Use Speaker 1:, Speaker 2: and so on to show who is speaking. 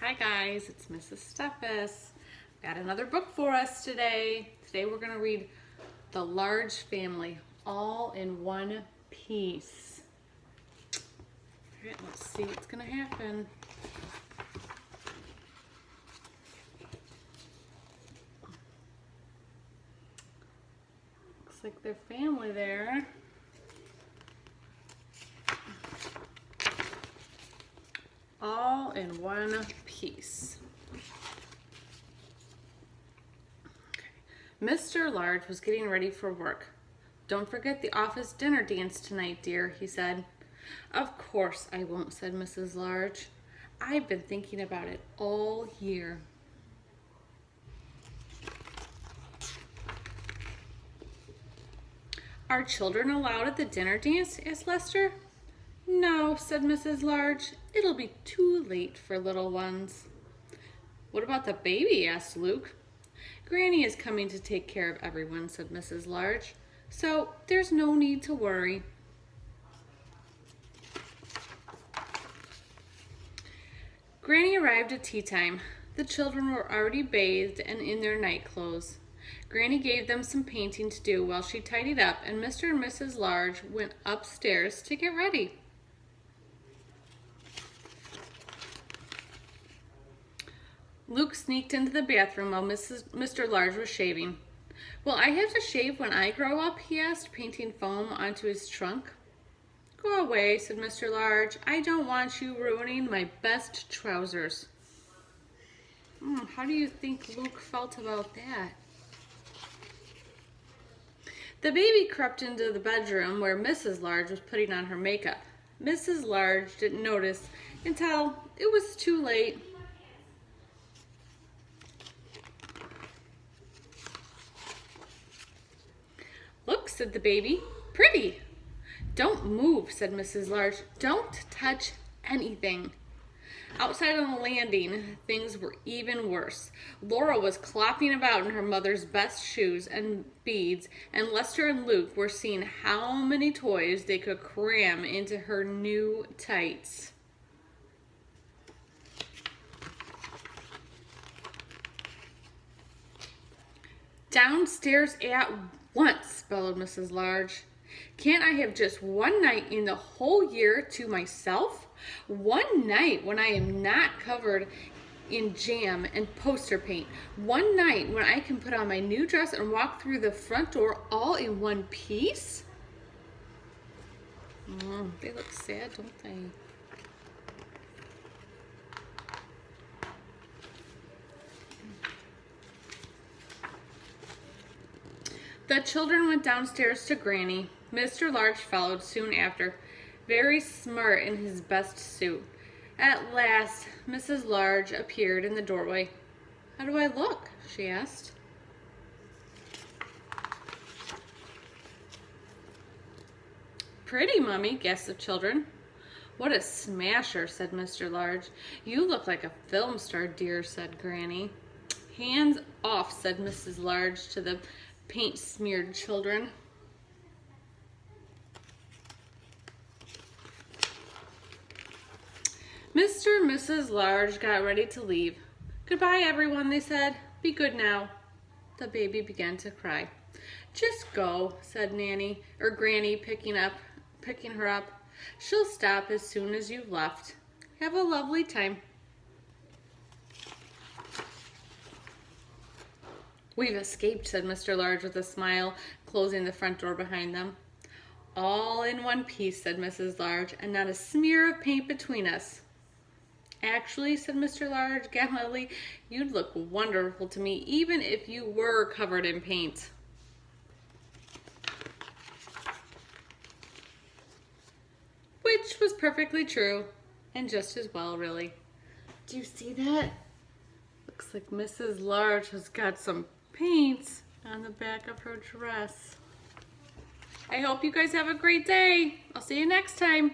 Speaker 1: Hi guys, it's Mrs. Steffes. Got another book for us today. Today we're going to read The Large Family, all in one piece. All right, let's see what's going to happen. Looks like their family there. All in one piece. Okay. Mr. Large was getting ready for work. "Don't forget the office dinner dance tonight, dear," he said. "Of course I won't," said Mrs. Large. "I've been thinking about it all year." "Are children allowed at the dinner dance?" asked Lester. "No," said Mrs. Large. "It'll be too late for little ones." "What about the baby?" asked Luke. "Granny is coming to take care of everyone," said Mrs. Large. "So there's no need to worry." Granny arrived at tea time. The children were already bathed and in their night clothes. Granny gave them some painting to do while she tidied up, and Mr. and Mrs. Large went upstairs to get ready. Luke sneaked into the bathroom while Mr. Large was shaving. "Will I have to shave when I grow up?" he asked, painting foam onto his trunk. "Go away," said Mr. Large. "I don't want you ruining my best trousers." How do you think Luke felt about that? The baby crept into the bedroom where Mrs. Large was putting on her makeup. Mrs. Large didn't notice until it was too late. "Look," said the baby. "Pretty." "Don't move," said Mrs. Large. "Don't touch anything." Outside on the landing, things were even worse. Laura was clopping about in her mother's best shoes and beads, and Lester and Luke were seeing how many toys they could cram into her new tights. "Downstairs at once," bellowed Mrs. Large. "Can't I have just one night in the whole year to myself? One night when I am not covered in jam and poster paint. One night when I can put on my new dress and walk through the front door all in one piece?" They look sad, don't they? The children went downstairs to Granny. Mr. Large followed soon after, very smart in his best suit. At last, Mrs. Large appeared in the doorway. "How do I look?" she asked. "Pretty, Mummy," guessed the children. "What a smasher," said Mr. Large. "You look like a film star, dear," said Granny. "Hands off," said Mrs. Large to the paint-smeared children. Mr. and Mrs. Large got ready to leave. "Goodbye, everyone," they said. "Be good now." The baby began to cry. "Just go," said Granny, picking her up. "She'll stop as soon as you've left. Have a lovely time." "We've escaped," said Mr. Large with a smile, closing the front door behind them. "All in one piece," said Mrs. Large, "and not a smear of paint between us." "Actually," said Mr. Large gallantly, "you'd look wonderful to me even if you were covered in paint." Which was perfectly true, and just as well, really. Do you see that? Looks like Mrs. Large has got some paint on the back of her dress. I hope you guys have a great day. I'll see you next time.